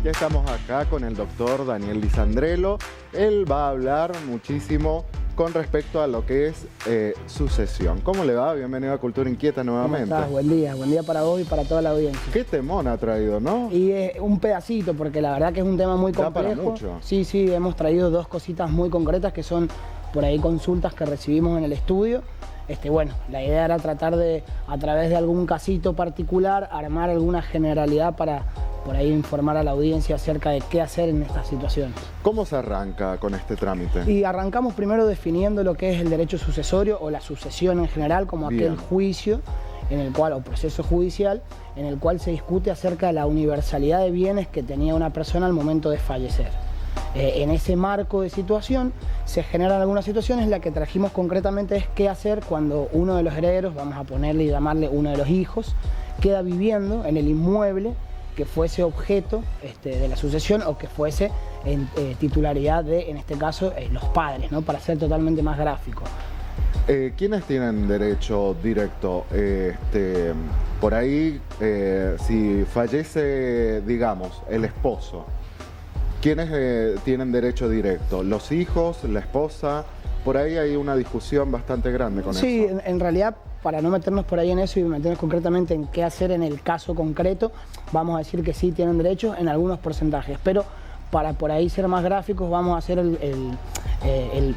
Ya estamos acá con el doctor Daniel Lisandrelo. Él va a hablar muchísimo con respecto a lo que es sucesión. ¿Cómo le va? Bienvenido a Cultura Inquieta nuevamente. ¿Cómo estás? Buen día para vos y para toda la audiencia. Qué temón ha traído, ¿no? Y es un pedacito, porque la verdad que es un tema muy complejo. Da para mucho. Sí, hemos traído dos cositas muy concretas que son por ahí consultas que recibimos en el estudio. Bueno, la idea era tratar de, a través de algún casito particular, armar alguna generalidad para por ahí informar a la audiencia acerca de qué hacer en estas situaciones. ¿Cómo se arranca con este trámite? Y arrancamos primero definiendo lo que es el derecho sucesorio o la sucesión en general como aquel juicio en el cual, o proceso judicial, en el cual se discute acerca de la universalidad de bienes que tenía una persona al momento de fallecer. En ese marco de situación se generan algunas situaciones. La que trajimos concretamente es qué hacer cuando uno de los herederos, vamos a ponerle y llamarle uno de los hijos, queda viviendo en el inmueble que fuese objeto de la sucesión o que fuese en titularidad de, en este caso, los padres, ¿no? Para ser totalmente más gráfico. ¿Quiénes tienen derecho directo? Por ahí, si fallece, digamos, el esposo, ¿quiénes tienen derecho directo? ¿Los hijos? ¿La esposa? Por ahí hay una discusión bastante grande con eso. Sí, en realidad, para no meternos por ahí en eso y meternos concretamente en qué hacer en el caso concreto, vamos a decir que sí tienen derechos en algunos porcentajes, pero para por ahí ser más gráficos vamos a hacer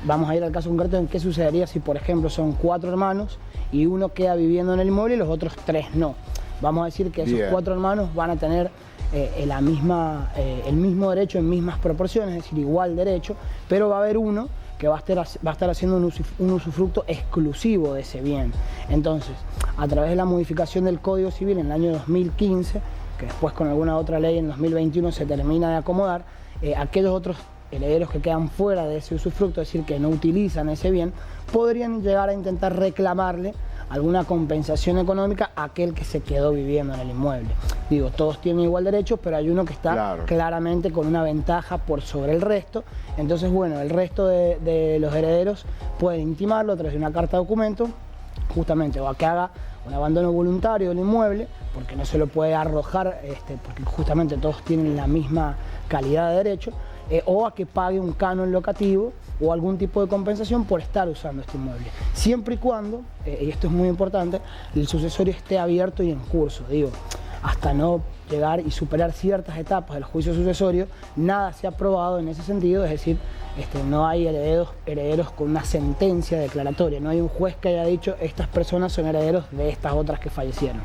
vamos a ir al caso concreto en qué sucedería si, por ejemplo, son 4 hermanos y uno queda viviendo en el inmueble y los otros 3 no. Vamos a decir que esos 4 hermanos van a tener el mismo derecho en mismas proporciones, es decir, igual derecho, pero va a haber uno que va a estar haciendo un usufructo exclusivo de ese bien. Entonces, a través de la modificación del Código Civil en el año 2015, que después con alguna otra ley en 2021 se termina de acomodar, aquellos otros herederos que quedan fuera de ese usufructo, es decir, que no utilizan ese bien, podrían llegar a intentar reclamarle alguna compensación económica a aquel que se quedó viviendo en el inmueble. Digo, todos tienen igual derecho, pero hay uno que está claramente con una ventaja por sobre el resto. Entonces, bueno, el resto de los herederos pueden intimarlo a través de una carta de documento, justamente, o a que haga un abandono voluntario del inmueble, porque no se lo puede arrojar, porque justamente todos tienen la misma calidad de derecho, o a que pague un canon locativo o algún tipo de compensación por estar usando este inmueble. Siempre y cuando, y esto es muy importante, el sucesorio esté abierto y en curso. Digo, hasta no llegar y superar ciertas etapas del juicio sucesorio, nada se ha aprobado en ese sentido, es decir, no hay herederos con una sentencia declaratoria, no hay un juez que haya dicho estas personas son herederos de estas otras que fallecieron.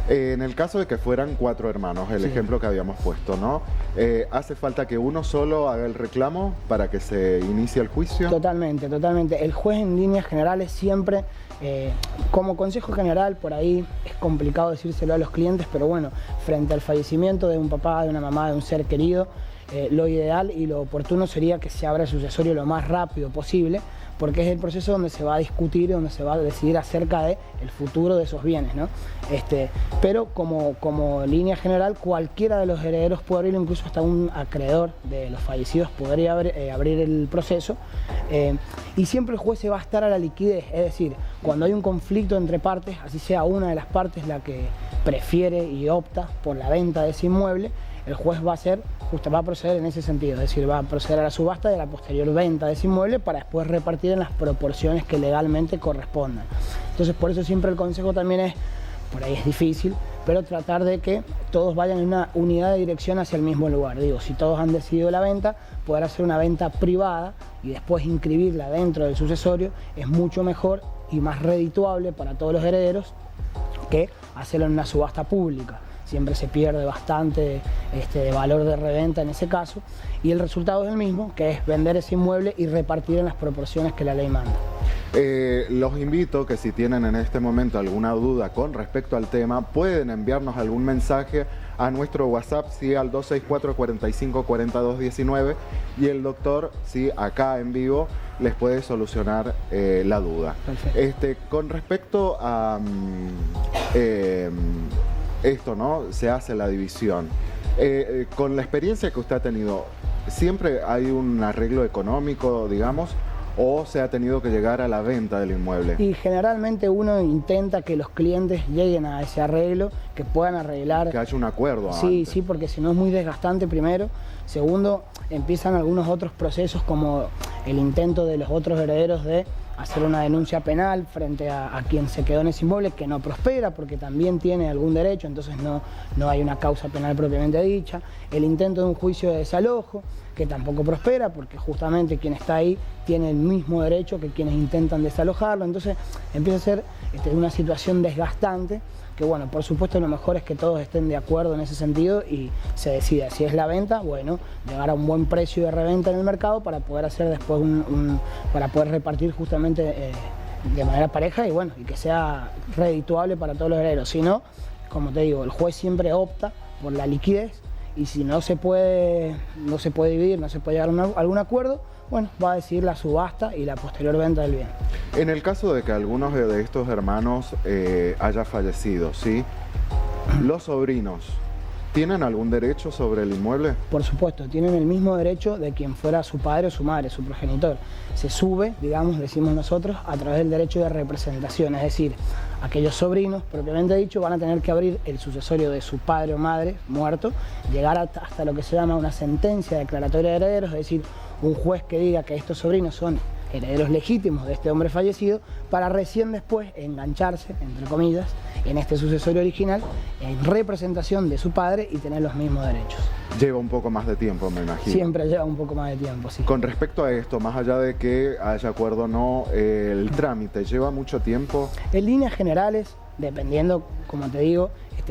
En el caso de que fueran 4 hermanos, el ejemplo que habíamos puesto, ¿no? ¿Hace falta que uno solo haga el reclamo para que se inicie el juicio? Totalmente. El juez en líneas generales siempre, como consejo general, por ahí es complicado decírselo a los clientes, pero bueno, frente al fallecimiento de un papá, de una mamá, de un ser querido, lo ideal y lo oportuno sería que se abra el sucesorio lo más rápido posible, porque es el proceso donde se va a discutir y donde se va a decidir acerca del futuro de esos bienes, ¿no? Pero como línea general, cualquiera de los herederos puede abrirlo, incluso hasta un acreedor de los fallecidos podría abrir el proceso, y siempre el juez se va a estar a la liquidez, es decir, cuando hay un conflicto entre partes, así sea una de las partes la que prefiere y opta por la venta de ese inmueble, el juez va a proceder en ese sentido, es decir, va a proceder a la subasta y a la posterior venta de ese inmueble para después repartir en las proporciones que legalmente correspondan. Entonces, por eso siempre el consejo también es, por ahí es difícil, pero tratar de que todos vayan en una unidad de dirección hacia el mismo lugar. Digo, si todos han decidido la venta, poder hacer una venta privada y después inscribirla dentro del sucesorio es mucho mejor y más redituable para todos los herederos que hacerlo en una subasta pública. Siempre se pierde bastante de valor de reventa en ese caso, y el resultado es el mismo, que es vender ese inmueble y repartir en las proporciones que la ley manda. Los invito que si tienen en este momento alguna duda con respecto al tema, pueden enviarnos algún mensaje a nuestro WhatsApp, sí, al 264 45 42 19, y el doctor, sí, acá en vivo, les puede solucionar la duda. Perfecto. Con respecto a esto, ¿no? Se hace la división. Con la experiencia que usted ha tenido, ¿siempre hay un arreglo económico, digamos? o se ha tenido que llegar a la venta del inmueble? Y generalmente uno intenta que los clientes lleguen a ese arreglo, que puedan arreglar. Que haya un acuerdo Sí, antes. sí, porque si no es muy desgastante primero. Segundo, empiezan algunos otros procesos como el intento de los otros herederos de hacer una denuncia penal frente a quien se quedó en ese inmueble, que no prospera porque también tiene algún derecho, entonces no hay una causa penal propiamente dicha. El intento de un juicio de desalojo, que tampoco prospera porque justamente quien está ahí tiene el mismo derecho que quienes intentan desalojarlo. Entonces empieza a ser una situación desgastante, que bueno, por supuesto lo mejor es que todos estén de acuerdo en ese sentido y se decida. Si es la venta, bueno, llegar a un buen precio de reventa en el mercado para poder hacer después para poder repartir justamente de manera pareja y bueno, y que sea redituable para todos los herederos. Si no, como te digo, el juez siempre opta por la liquidez y si no se puede dividir, no se puede llegar a algún acuerdo, bueno, va a decidir la subasta y la posterior venta del bien. En el caso de que algunos de estos hermanos haya fallecido, ¿sí? ¿Los sobrinos tienen algún derecho sobre el inmueble? Por supuesto, tienen el mismo derecho de quien fuera su padre o su madre, su progenitor. Se sube, digamos, decimos nosotros, a través del derecho de representación, es decir, aquellos sobrinos, propiamente dicho, van a tener que abrir el sucesorio de su padre o madre muerto, llegar hasta lo que se llama una sentencia declaratoria de herederos, es decir, un juez que diga que estos sobrinos son herederos legítimos de este hombre fallecido, para recién después engancharse, entre comillas, en este sucesorio original, en representación de su padre y tener los mismos derechos. Lleva un poco más de tiempo, me imagino. Siempre lleva un poco más de tiempo, sí. Con respecto a esto, más allá de que haya acuerdo o no, el trámite lleva mucho tiempo. En líneas generales, dependiendo, como te digo,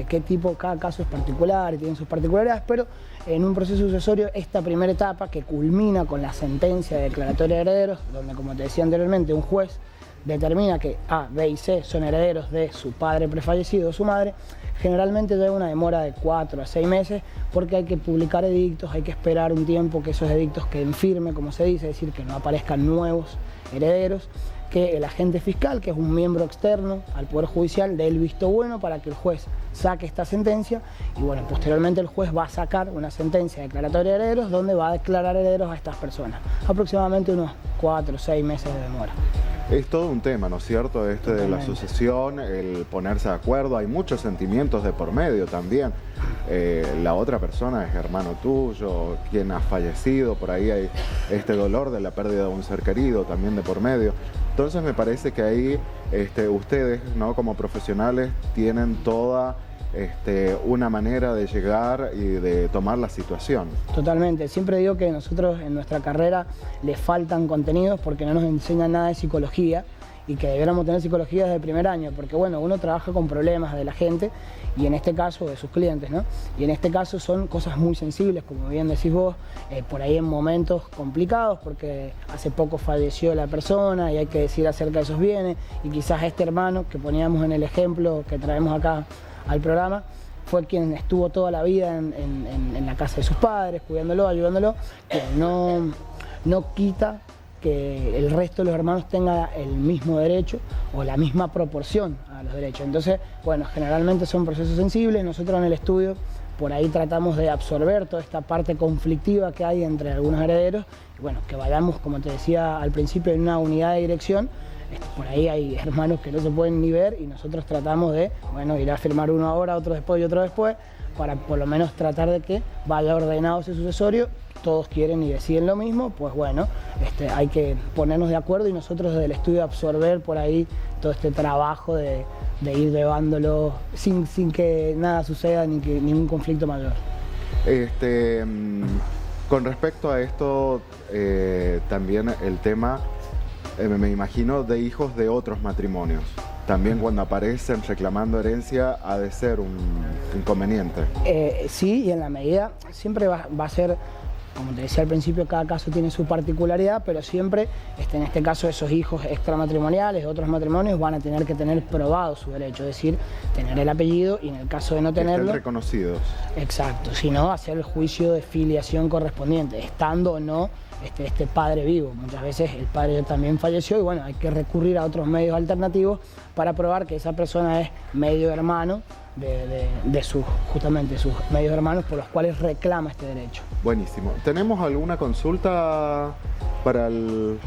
qué tipo, cada caso es particular y tiene sus particularidades, pero en un proceso sucesorio, esta primera etapa que culmina con la sentencia de declaratoria de herederos, donde, como te decía anteriormente, un juez determina que A, B y C son herederos de su padre prefallecido o su madre, generalmente lleva una demora de 4 a 6 meses porque hay que publicar edictos, hay que esperar un tiempo que esos edictos queden firmes, como se dice, es decir, que no aparezcan nuevos herederos, que el agente fiscal, que es un miembro externo al Poder Judicial, dé el visto bueno para que el juez saque esta sentencia y bueno, posteriormente el juez va a sacar una sentencia declaratoria de herederos donde va a declarar herederos a estas personas. Aproximadamente unos 4 o 6 meses de demora. Es todo un tema, ¿no es cierto? De la sucesión, el ponerse de acuerdo, hay muchos sentimientos de por medio también. La otra persona es hermano tuyo, quien ha fallecido, por ahí hay este dolor de la pérdida de un ser querido también de por medio. Entonces me parece que ahí ustedes, ¿no?, como profesionales tienen toda una manera de llegar y de tomar la situación. Totalmente, siempre digo que nosotros en nuestra carrera les faltan contenidos porque no nos enseñan nada de psicología y que debiéramos tener psicología desde el primer año, porque bueno, uno trabaja con problemas de la gente y en este caso de sus clientes, ¿no? Y en este caso son cosas muy sensibles, como bien decís vos, por ahí en momentos complicados, porque hace poco falleció la persona y hay que decir acerca de esos bienes, y quizás este hermano que poníamos en el ejemplo que traemos acá al programa, fue quien estuvo toda la vida en la casa de sus padres, cuidándolo, ayudándolo, que no quita que el resto de los hermanos tenga el mismo derecho o la misma proporción a los derechos. Entonces, bueno, generalmente son procesos sensibles. Nosotros en el estudio por ahí tratamos de absorber toda esta parte conflictiva que hay entre algunos herederos y bueno, que vayamos, como te decía al principio, en una unidad de dirección. Por ahí hay hermanos que no se pueden ni ver y nosotros tratamos de, bueno, ir a firmar uno ahora, otro después y otro después, para por lo menos tratar de que vaya ordenado ese sucesorio. Todos quieren y deciden lo mismo, pues bueno, hay que ponernos de acuerdo y nosotros desde el estudio absorber por ahí todo este trabajo de ir llevándolo sin que nada suceda ni que ningún conflicto mayor. Con respecto a esto, también el tema, me imagino, de hijos de otros matrimonios. También cuando aparecen reclamando herencia ha de ser un inconveniente. Sí, y en la medida siempre va a ser, como te decía al principio, cada caso tiene su particularidad, pero siempre, en este caso, esos hijos extramatrimoniales de otros matrimonios van a tener que tener probado su derecho, es decir, tener el apellido y en el caso de no tenerlo... Estén reconocidos. Exacto, si no, hacer el juicio de filiación correspondiente, estando o no este padre vivo. Muchas veces el padre también falleció y bueno, hay que recurrir a otros medios alternativos para probar que esa persona es medio hermano de justamente sus medios hermanos por los cuales reclama este derecho. Buenísimo. ¿Tenemos alguna consulta para el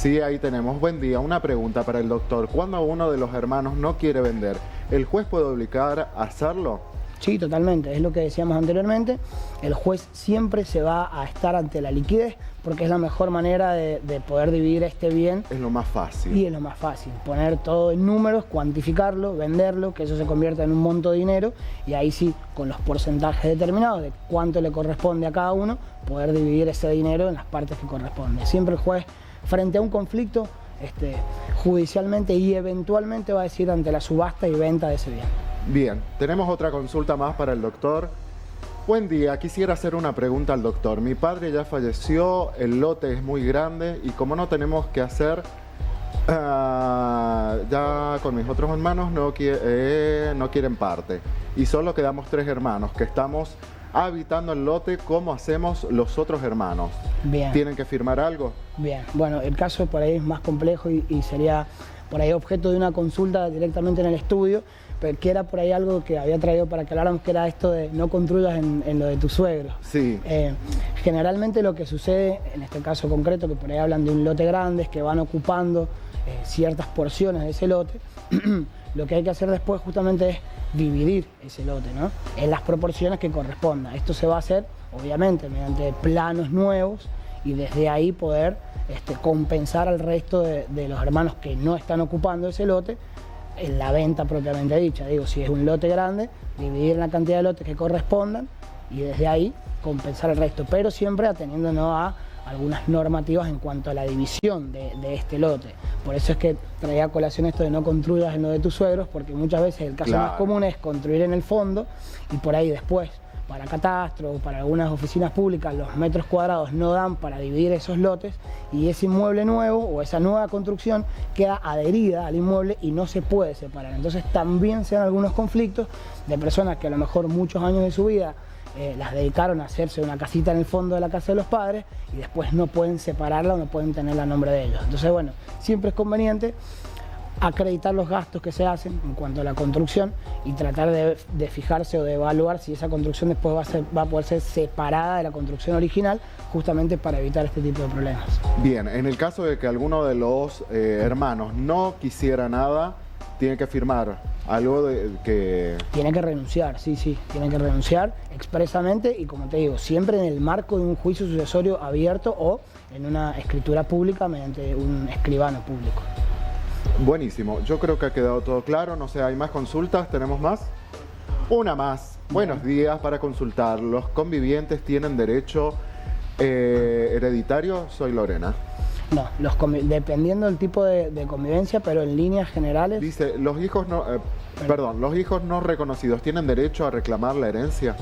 Sí, ahí tenemos. Buen día. Una pregunta para el doctor. ¿Cuándo uno de los hermanos no quiere vender, el juez puede obligar a hacerlo? Sí, totalmente. Es lo que decíamos anteriormente. El juez siempre se va a estar ante la liquidez porque es la mejor manera de poder dividir este bien. Es lo más fácil. Y es lo más fácil. Poner todo en números, cuantificarlo, venderlo, que eso se convierta en un monto de dinero y ahí sí, con los porcentajes determinados de cuánto le corresponde a cada uno, poder dividir ese dinero en las partes que corresponde. Siempre el juez, frente a un conflicto, judicialmente y eventualmente va a decir ante la subasta y venta de ese bien. Bien, tenemos otra consulta más para el doctor. Buen día, quisiera hacer una pregunta al doctor. Mi padre ya falleció, el lote es muy grande y como no tenemos que hacer, ya con mis otros hermanos no quieren parte. Y solo quedamos 3 hermanos que estamos habitando el lote. ¿Cómo hacemos los otros hermanos? Bien. ¿Tienen que firmar algo? Bien, bueno, el caso por ahí es más complejo y sería por ahí objeto de una consulta directamente en el estudio, pero que era por ahí algo que había traído para que habláramos, que era esto de no construyas en lo de tu suegro. Sí. Generalmente lo que sucede, en este caso concreto, que por ahí hablan de un lote grande, es que van ocupando ciertas porciones de ese lote. Lo que hay que hacer después justamente es dividir ese lote, ¿no?, en las proporciones que correspondan. Esto se va a hacer, obviamente, mediante planos nuevos y desde ahí poder compensar al resto de los hermanos que no están ocupando ese lote en la venta propiamente dicha. Digo, si es un lote grande, dividir la cantidad de lotes que correspondan y desde ahí compensar el resto, pero siempre ateniéndonos a algunas normativas en cuanto a la división de este lote. Por eso es que traía a colación esto de no construyas en lo de tus suegros, porque muchas veces el caso más común es construir en el fondo y por ahí después, para catastro o para algunas oficinas públicas, los metros cuadrados no dan para dividir esos lotes y ese inmueble nuevo o esa nueva construcción queda adherida al inmueble y no se puede separar. Entonces también se dan algunos conflictos de personas que a lo mejor muchos años de su vida las dedicaron a hacerse una casita en el fondo de la casa de los padres y después no pueden separarla o no pueden tenerla a nombre de ellos. Entonces, bueno, siempre es conveniente acreditar los gastos que se hacen en cuanto a la construcción y tratar de fijarse o de evaluar si esa construcción después va a poder ser separada de la construcción original, justamente para evitar este tipo de problemas. Bien, en el caso de que alguno de los hermanos no quisiera nada, tiene que firmar algo que... Tiene que renunciar, sí, tiene que renunciar expresamente y, como te digo, siempre en el marco de un juicio sucesorio abierto o en una escritura pública mediante un escribano público. Buenísimo, yo creo que ha quedado todo claro. No sé, ¿hay más consultas? ¿Tenemos más? Una más. Buenos días, para consultar. ¿Los convivientes tienen derecho hereditario? Soy Lorena. No, dependiendo del tipo de convivencia, pero en líneas generales... Dice, los hijos no reconocidos, ¿tienen derecho a reclamar la herencia?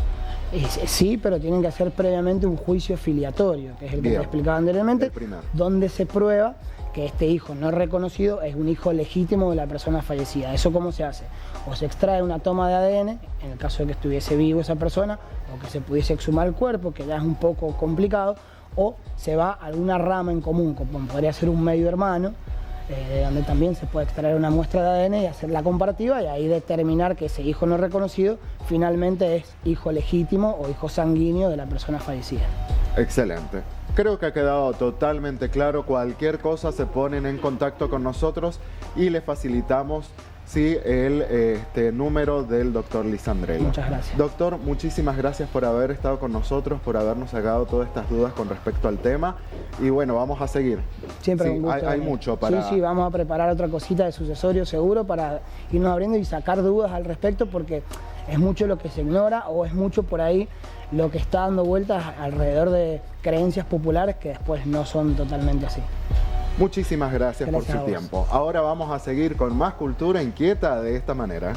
Sí, pero tienen que hacer previamente un juicio filiatorio, que es el que te explicaba anteriormente, donde se prueba que este hijo no reconocido es un hijo legítimo de la persona fallecida. ¿Eso cómo se hace? O se extrae una toma de ADN, en el caso de que estuviese vivo esa persona, o que se pudiese exhumar el cuerpo, que ya es un poco complicado, o se va a alguna rama en común, como podría ser un medio hermano, de donde también se puede extraer una muestra de ADN y hacer la comparativa y ahí determinar que ese hijo no reconocido finalmente es hijo legítimo o hijo sanguíneo de la persona fallecida. Excelente. Creo que ha quedado totalmente claro. Cualquier cosa se ponen en contacto con nosotros y les facilitamos el número del doctor Lisandrelo. Muchas gracias. Doctor, muchísimas gracias por haber estado con nosotros, por habernos sacado todas estas dudas con respecto al tema. Y bueno, vamos a seguir. Siempre un gusto. Hay mucho para... Sí, vamos a preparar otra cosita de sucesorio seguro para irnos abriendo y sacar dudas al respecto, porque es mucho lo que se ignora o es mucho por ahí lo que está dando vueltas alrededor de creencias populares que después no son totalmente así. Muchísimas gracias por su tiempo. Ahora vamos a seguir con más cultura inquieta de esta manera.